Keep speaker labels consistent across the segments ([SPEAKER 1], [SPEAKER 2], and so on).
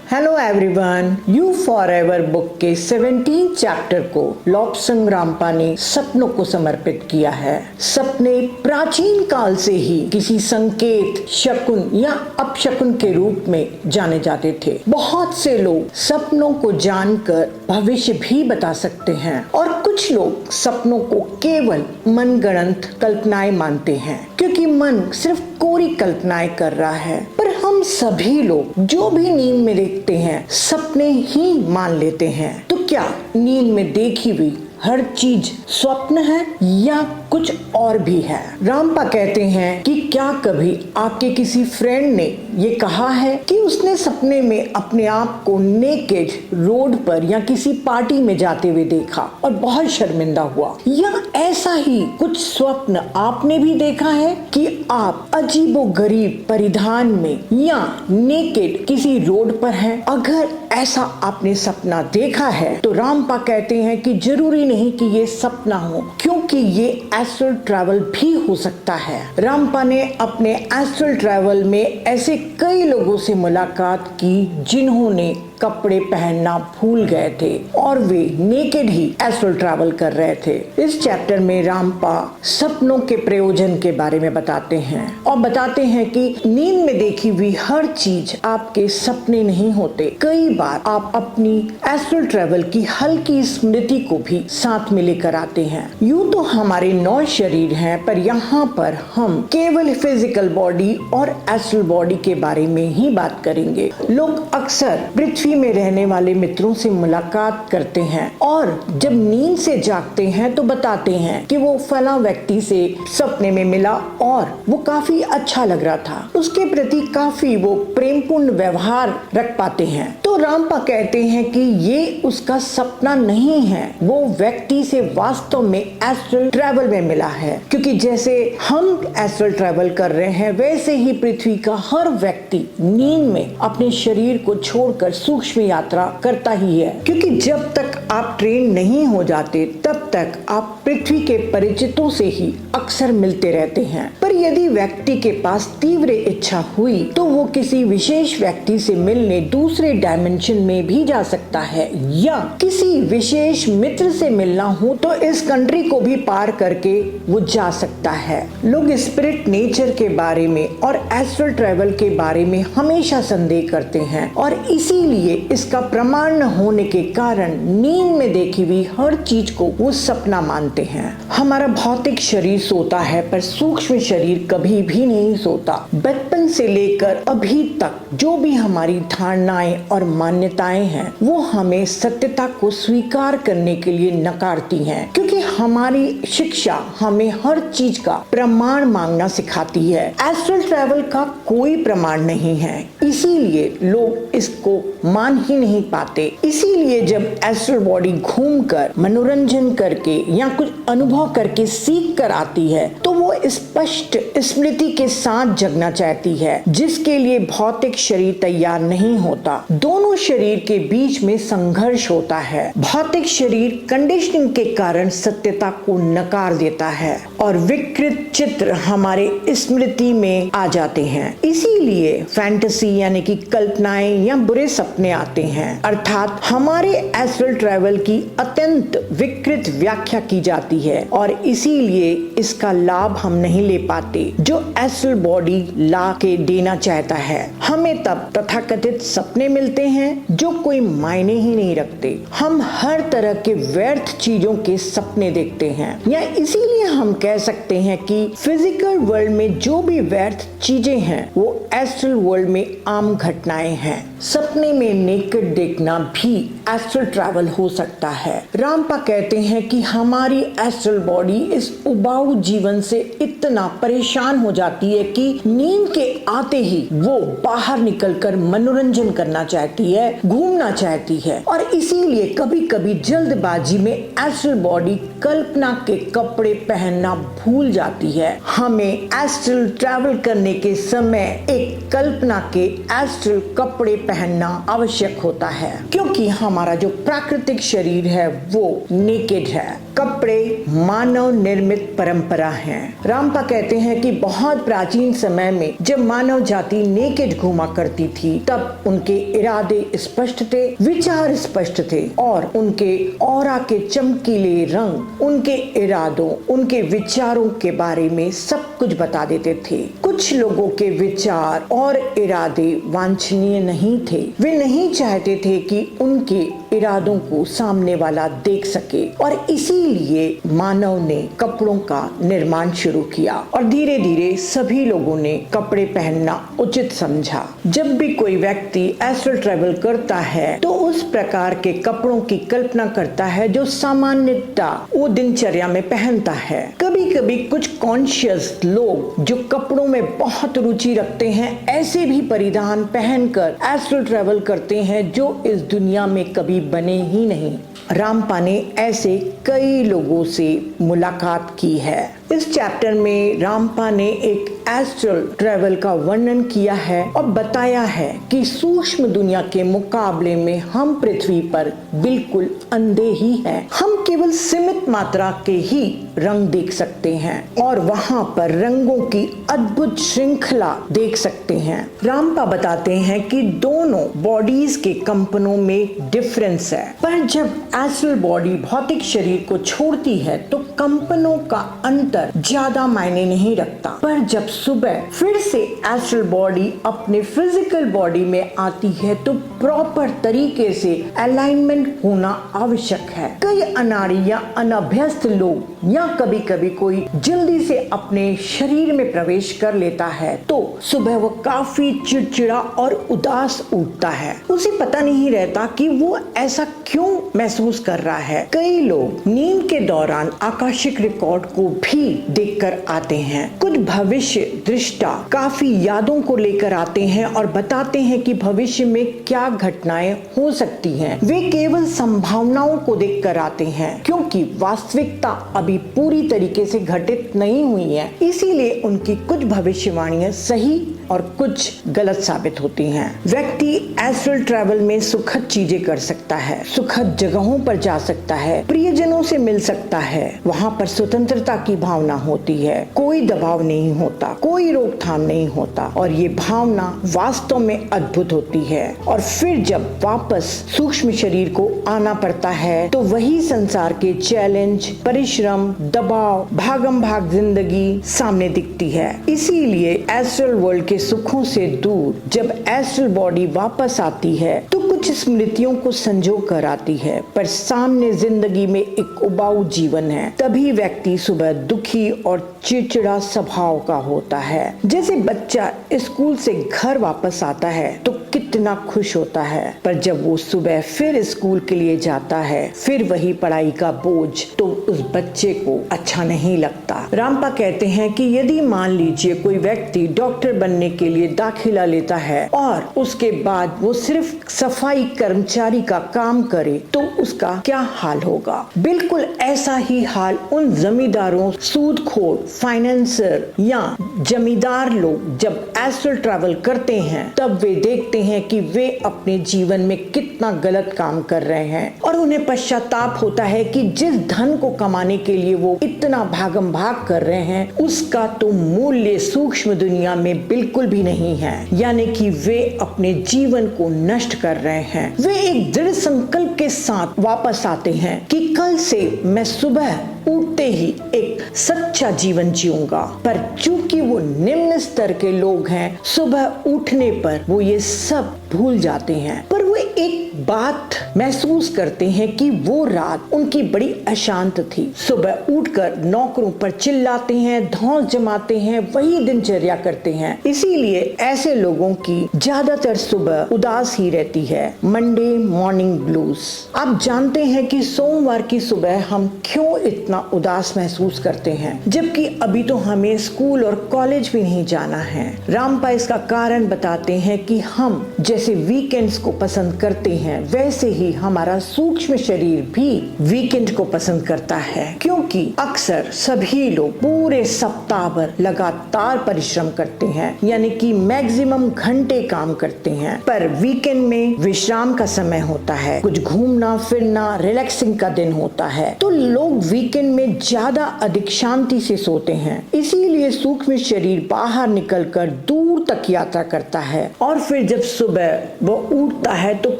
[SPEAKER 1] Hello everyone, you forever book के 17 chapter को लॉब्संग रामपा ने सपनों को समर्पित किया है। सपने प्राचीन काल से ही किसी संकेत, शकुन या अपशकुन के रूप में जाने जाते थे। बहुत से लोग सपनों को जानकर भविष्य भी बता सकते हैं और कुछ लोग सपनों को केवल मनगढ़ंत कल्पनाएं मानते हैं, क्योंकि मन सिर्फ कोरी कल्पनाएं कर रहा है। पर हम सभी लोग जो भी नींद में देखते हैं सपने ही मान लेते हैं। तो क्या नींद में देखी हुई हर चीज स्वप्न है या कुछ और भी है? रामपा कहते हैं कि क्या कभी आपके किसी फ्रेंड ने ये कहा है कि उसने सपने में अपने आप को नेकेड रोड पर या किसी पार्टी में जाते हुए देखा और बहुत शर्मिंदा हुआ? या ऐसा ही कुछ स्वप्न आपने भी देखा है कि आप अजीबोगरीब परिधान में या नेकेड किसी रोड पर हैं? अगर ऐसा आपने सपना देखा है तो रामपा कहते हैं कि जरूरी नहीं कि ये सपना हो, क्योंकि ये एस्ट्रल ट्रैवल भी हो सकता है। रामपा ने अपने एस्ट्रल ट्रैवल में ऐसे कई लोगों से मुलाकात की जिन्होंने कपड़े पहनना भूल गए थे और वे नेकेड ही एस्ट्रल ट्रैवल कर रहे थे। इस चैप्टर में रामपा सपनों के प्रयोजन के बारे में बताते हैं और बताते हैं कि नींद में देखी हुई हर चीज आपके सपने नहीं होते। कई बार आप अपनी एस्ट्रल ट्रैवल की हल्की स्मृति को भी साथ में लेकर आते हैं। यूं तो हमारे 9 शरीर हैं, पर यहाँ पर हम केवल फिजिकल बॉडी और एस्ट्रल बॉडी के बारे में ही बात करेंगे। लोग अक्सर पृथ्वी में रहने वाले मित्रों से मुलाकात करते हैं और जब नींद से जागते हैं तो बताते हैं कि वो फला व्यक्ति से सपने में मिला और वो काफी अच्छा लग रहा था, उसके प्रति काफी वो प्रेमपूर्ण व्यवहार रख पाते हैं। तो रामपा कहते हैं कि ये उसका सपना नहीं है, वो व्यक्ति से वास्तव में एस्ट्रल ट्रैवल में मिला है। क्योंकि जैसे हम एस्ट्रल ट्रैवल कर रहे हैं वैसे ही पृथ्वी का हर व्यक्ति नींद में अपने शरीर को छोड़कर सूक्ष्म यात्रा करता ही है। क्योंकि जब तक आप ट्रेन नहीं हो जाते तब तक आप पृथ्वी के परिचितों से ही अक्सर मिलते रहते हैं। पर यदि व्यक्ति के पास तीव्र इच्छा हुई तो वो किसी विशेष व्यक्ति से मिलने दूसरे डायमेंशन में भी जा सकता है, या किसी विशेष मित्र से मिलना हो तो इस कंट्री को भी पार करके वो जा सकता है। लोग स्पिरिट नेचर के बारे में और एस्ट्रल ट्रैवल के बारे में हमेशा संदेह करते हैं और इसीलिए इसका प्रमाण न होने के कारण नींद में देखी हुई हर चीज को वो सपना मानते हैं। हमारा भौतिक शरीर सोता है पर सूक्ष्म शरीर कभी भी नहीं सोता। बचपन से लेकर अभी तक जो भी हमारी धारणाएं और मान्यताएं हैं वो हमें सत्यता को स्वीकार करने के लिए नकारती हैं, क्योंकि हमारी शिक्षा हमें हर चीज का प्रमाण मांगना सिखाती है। एस्ट्रल ट्रैवल का कोई प्रमाण नहीं है, इसीलिए लोग इसको मान ही नहीं पाते। इसीलिए जब एस्ट्रल बॉडी घूमकर मनोरंजन करके या कुछ अनुभव करके सीख कर आती है तो वो स्पष्ट स्मृति के साथ जगना चाहती है, जिसके लिए भौतिक शरीर तैयार नहीं होता। दोनों शरीर के बीच में संघर्ष होता है। भौतिक शरीर कंडीशनिंग के कारण सत्यता को नकार देता है और विकृत चित्र हमारे स्मृति में आ जाते हैं। इसीलिए फैंटेसी यानी कि कल्पनाएं या बुरे सपने आते हैं, अर्थात हमारे एस्ट्रल ट्रैवल की अत्यंत विकृत व्याख्या की जाती है और इसीलिए इसका लाभ हम नहीं ले पाते जो एस्ट्रल बॉडी ला के देना चाहता है। हमें तब तथाकथित सपने मिलते हैं जो कोई मायने ही नहीं रखते। हम हर तरह के व्यर्थ चीजों के सपने देखते हैं, या इसीलिए हम कह सकते हैं कि फिजिकल वर्ल्ड में जो भी व्यर्थ चीजें हैं वो एस्ट्रल वर्ल्ड में आम घटनाएं हैं। सपने में नेकेड देखना भी एस्ट्रल ट्रैवल हो सकता है। रामपा कहते हैं कि हमारी एस्ट्रल बॉडी इस उबाऊ जीवन से इतना परेशान हो जाती है कि नींद के आते ही वो बाहर निकलकर मनोरंजन करना चाहती है, घूमना चाहती है, और इसीलिए कभी कभी जल्दबाजी में एस्ट्रल बॉडी कल्पना के कपड़े पहनना भूल जाती है। हमें एस्ट्रल ट्रैवल करने के समय एक कल्पना के एस्ट्रल कपड़े पहनना आवश्यक होता है, क्योंकि हमारा जो प्राकृतिक शरीर है वो नेकेड है। कपड़े मानव निर्मित परंपरा है। रामपा कहते हैं कि बहुत प्राचीन समय में जब मानव जाति नेकेड घूमा करती थी, तब उनके इरादे स्पष्ट थे, विचार स्पष्ट थे, और उनके ऑरा के चमकीले रंग उनके इरादों, उनके विचारों के बारे में सब कुछ बता देते थे। कुछ लोगों के विचार और इरादे वांछनीय नहीं थे। वे नहीं चाहते थे कि उनके इरादों को सामने वाला देख सके, और इसीलिए मानव ने कपड़ों का निर्माण शुरू किया, और धीरे धीरे सभी लोगों ने कपड़े पहनना उचित समझा। जब भी कोई व्यक्ति एस्ट्रल ट्रैवल करता है तो उस प्रकार के कपड़ों की कल्पना करता है जो सामान्यतः वो दिनचर्या में पहनता है। कभी कभी कुछ कॉन्शियस लोग जो कपड़ों में बहुत रुचि रखते हैं, ऐसे भी परिधान पहनकर एस्ट्रल ट्रैवल करते हैं जो इस दुनिया में कभी बने ही नहीं। रामपा ने ऐसे कई लोगों से मुलाकात की है। इस चैप्टर में रामपा ने एक एस्ट्रल ट्रैवल का वर्णन किया है और बताया है कि सूक्ष्म दुनिया के मुकाबले में हम पृथ्वी पर बिल्कुल अंधे ही हैं। हम केवल सीमित मात्रा के ही रंग देख सकते हैं और वहां पर रंगों की अद्भुत श्रृंखला देख सकते हैं। रामपा बताते हैं कि दोनों बॉडीज के कंपनों में डिफरेंस है, पर जब एस्ट्रल बॉडी भौतिक शरीर को छोड़ती है तो कंपनों का अंतर ज्यादा मायने नहीं रखता, पर जब सुबह फिर से एस्ट्रल बॉडी अपने फिजिकल बॉडी में आती है तो प्रॉपर तरीके से अलाइनमेंट होना आवश्यक है। कई अनाड़ी या अनभ्यस्त लोग या कभी कभी कोई जल्दी से अपने शरीर में प्रवेश कर लेता है तो सुबह वो काफी चिड़चिड़ा और उदास उठता है। उसे पता नहीं रहता कि वो ऐसा क्यों महसूस कर रहा है। कई लोग नींद के दौरान आकाशिक रिकॉर्ड को भी देखकर आते हैं। कुछ भविष्य दृष्टा काफी यादों को लेकर आते हैं और बताते हैं कि भविष्य में क्या घटनाएं हो सकती हैं। वे केवल संभावनाओं को देखकर आते हैं, क्योंकि वास्तविकता अभी पूरी तरीके से घटित नहीं हुई है। इसीलिए उनकी कुछ भविष्यवाणियां सही और कुछ गलत साबित होती हैं। व्यक्ति एस्ट्रल ट्रैवल में सुखद चीजें कर सकता है, सुखद जगहों पर जा सकता है, प्रियजनों से मिल सकता है। वहाँ पर स्वतंत्रता की भावना होती है, कोई दबाव नहीं होता, कोई रोकथाम नहीं होता, और ये भावना वास्तव में अद्भुत होती है। और फिर जब वापस सूक्ष्म शरीर को आना पड़ता है तो वही संसार के चैलेंज, परिश्रम, दबाव, भागम भाग जिंदगी सामने दिखती है। इसीलिए एस्ट्रल वर्ल्ड के सुखों से दूर जब एस्ट्रल बॉडी वापस आती है तो कुछ स्मृतियों को संजो कर आती है, पर सामने जिंदगी में एक उबाऊ जीवन है। तभी व्यक्ति सुबह दुखी और चिड़चिड़ा स्वभाव का होता है। जैसे बच्चा स्कूल से घर वापस आता है तो कितना खुश होता है, पर जब वो सुबह फिर स्कूल के लिए जाता है, फिर वही पढ़ाई का बोझ, तो उस बच्चे को अच्छा नहीं लगता। रामपा कहते हैं कि यदि मान लीजिए कोई व्यक्ति डॉक्टर बनने के लिए दाखिला लेता है और उसके बाद वो सिर्फ सफाई कर्मचारी का काम करे तो उसका क्या हाल होगा। बिल्कुल ऐसा ही हाल उन जमींदारों, सूदखोर, फाइनेंसर या जमींदार लोग जब एस्ट्रल ट्रैवल करते हैं तब वे देखते हैं कि वे अपने जीवन में कितना गलत काम कर रहे हैं, और उन्हें पश्चाताप होता है कि जिस धन को कमाने के लिए वो इतना भागम भाग कर रहे हैं उसका तो मूल्य सूक्ष्म दुनिया में बिल्कुल भी नहीं है, यानी कि वे अपने जीवन को नष्ट कर रहे हैं। वे एक दृढ़ संकल्प के साथ वापस आते हैं कि कल से मैं सुबह उठते ही एक सच्चा जीवन जीऊंगा, पर चूंकि वो निम्न स्तर के लोग हैं, सुबह उठने पर वो ये सब भूल जाते हैं। पर वो एक बात महसूस करते हैं कि वो रात उनकी बड़ी अशांत थी। सुबह उठकर नौकरों पर चिल्लाते हैं, धौंस जमाते हैं, वही दिनचर्या करते हैं। इसीलिए ऐसे लोगों की ज्यादातर सुबह उदास ही रहती है। Monday morning blues. आप जानते हैं कि सोमवार की सुबह हम क्यों इतना उदास महसूस करते हैं, जबकि अभी तो हमें स्कूल और कॉलेज भी नहीं जाना है। रामपा इसका कारण बताते हैं कि हम जैसे वीकेंड्स को पसंद करते हैं, वैसे ही हमारा सूक्ष्म शरीर भी वीकेंड को पसंद करता है, क्योंकि अक्सर सभी लोग पूरे सप्ताह भर लगातार परिश्रम करते हैं, यानी कि मैक्सिमम घंटे काम करते हैं, पर वीकेंड में विश्राम का समय होता है, कुछ घूमना फिरना, रिलैक्सिंग का दिन होता है। तो लोग वीकेंड में ज्यादा अधिक शांति से सोते हैं। इसीलिए सूक्ष्म शरीर बाहर निकलकर दूर तक यात्रा करता है और फिर जब सुबह वो उठता है तो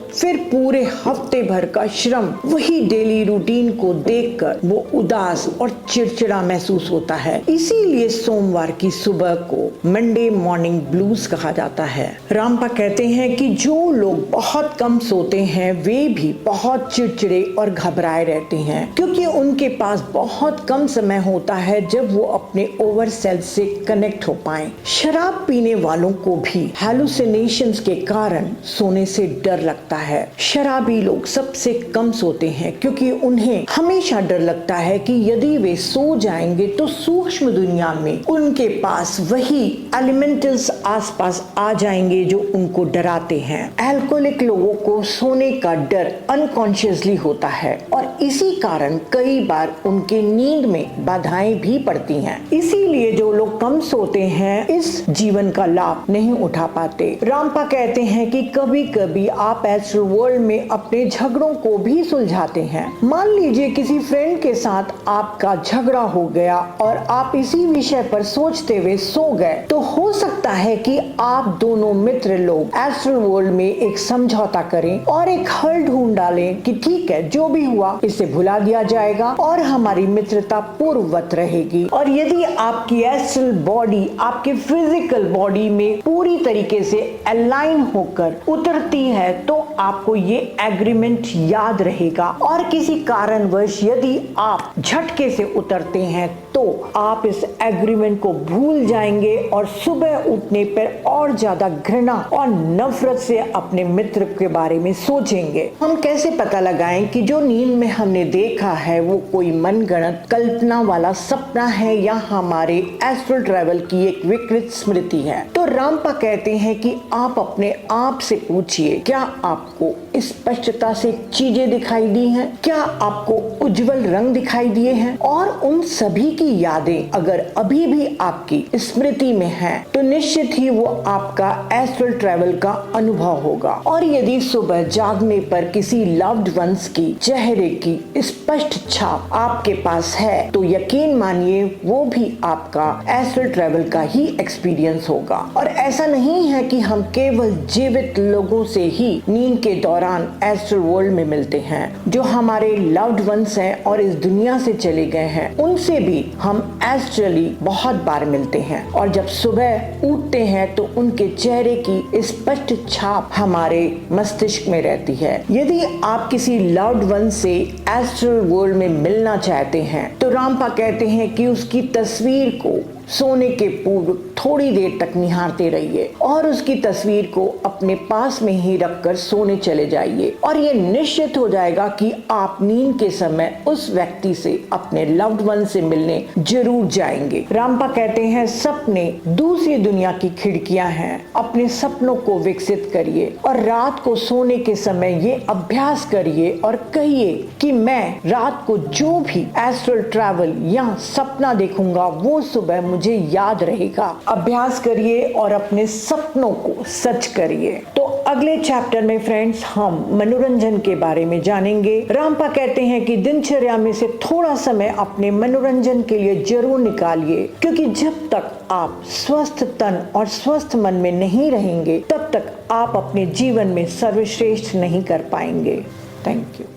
[SPEAKER 1] फिर पूरे हफ्ते भर का श्रम, वही डेली रूटीन को देखकर वो उदास और चिड़चिड़ा महसूस होता है। इसीलिए सोमवार की सुबह को मंडे मॉर्निंग ब्लूज कहा जाता है। रामपा कहते हैं कि जो लोग बहुत कम सोते हैं वे भी बहुत चिड़चिड़े और घबराए रहते हैं, क्योंकि उनके पास बहुत कम समय होता है जब वो अपने ओवर सेल्फ से कनेक्ट हो पाएं। शराब पीने वालों को भी हैलुसिनेशंस के कारण सोने से डर लगता है। शराबी लोग सबसे कम सोते हैं क्योंकि उन्हें हमेशा डर लगता है कि यदि वे सो जाएंगे तो सूक्ष्म दुनिया में उनके पास वही एलिमेंटल्स आसपास आ जाएंगे जो उनको डराते हैं। अल्कोहलिक लोगों को सोने का डर अनकॉन्शियसली होता है और इसी कारण कई बार उनके नींद में बाधाएं भी पड़ती हैं। इसीलिए जो लोग कम सोते हैं इस जीवन का लाभ नहीं उठा पाते। रामपा कहते हैं कि कभी कभी आप एस्ट्रल वर्ल्ड में अपने झगड़ों को भी सुलझाते हैं। मान लीजिए किसी फ्रेंड के साथ आपका झगड़ा हो गया और आप इसी विषय पर सोचते हुए सो गए, तो हो सकता है कि आप दोनों मित्र लोग एस्ट्रल वर्ल्ड में एक समझौता करें और एक हल ढूंढ डालें कि ठीक है, जो भी हुआ इसे भुला दिया जाएगा और हमारी मित्रता पूर्ववत रहेगी। और यदि आपकी एस्ट्रल बॉडी आपके फिजिकल बॉडी में पूरी तरीके से अलाइन होकर उतरती है तो आपको ये एग्रीमेंट याद रहेगा, और किसी कारणवश यदि आप झटके से उतरते हैं तो आप इस एग्रीमेंट को भूल जाएंगे और सुबह उठने पर और ज्यादा घृणा और नफरत से अपने मित्र के बारे में सोचेंगे। हम कैसे पता लगाएं कि जो नींद में हमने देखा है वो कोई मनगढ़ंत कल्पना वाला सपना है या हमारे एस्ट्रल ट्रैवल की एक विकृत स्मृति है? तो रामपा कहते हैं कि आप अपने आप से पूछिए, क्या आपको स्पष्टता से चीजें दिखाई दी हैं? क्या आपको उज्जवल रंग दिखाई दिए हैं? और उन सभी की यादें अगर अभी भी आपकी स्मृति में हैं, तो निश्चित ही वो आपका एस्ट्रल ट्रैवल का अनुभव होगा। और यदि सुबह जागने पर किसी लव्ड वंस की चेहरे की स्पष्ट छाप आपके पास है, तो यकीन मानिए वो भी आपका एस्ट्रल ट्रैवल का ही एक्सपीरियंस होगा। और ऐसा नहीं है कि हम केवल जीवित लोगों से ही नींद के दौरान एस्ट्रल वर्ल्ड में मिलते हैं। जो हमारे लव्ड वंस हैं और इस दुनिया से चले गए हैं, उनसे भी हम एस्ट्रली बहुत बार मिलते हैं। और जब सुबह उठते हैं तो उनके चेहरे की स्पष्ट छाप हमारे मस्तिष्क में रहती है। यदि आप किसी लव्ड वन से एस्ट्रल वर्ल्ड में मिलना चाहते हैं तो रामपा कहते हैं कि उसकी तस्वीर को सोने के पूर्व थोड़ी देर तक निहारते रहिए और उसकी तस्वीर को अपने पास में ही रखकर सोने चले जाइए, और ये निश्चित हो जाएगा कि आप नींद के समय उस व्यक्ति से, अपने लव्ड वन से मिलने जरूर जाएंगे। रामपा कहते हैं सपने दूसरी दुनिया की खिड़कियां हैं। अपने सपनों को विकसित करिए और रात को सोने के समय ये अभ्यास करिए और कहिए कि मैं रात को जो भी एस्ट्रल ट्रैवल या सपना देखूंगा वो सुबह मुझे याद रहेगा। अभ्यास करिए और अपने सपनों को सच करिए। तो अगले चैप्टर में फ्रेंड्स हम मनोरंजन के बारे में जानेंगे। रामपा कहते हैं कि दिनचर्या में से थोड़ा समय अपने मनोरंजन के लिए जरूर निकालिए, क्योंकि जब तक आप स्वस्थ तन और स्वस्थ मन में नहीं रहेंगे तब तक आप अपने जीवन में सर्वश्रेष्ठ नहीं कर पाएंगे। Thank you.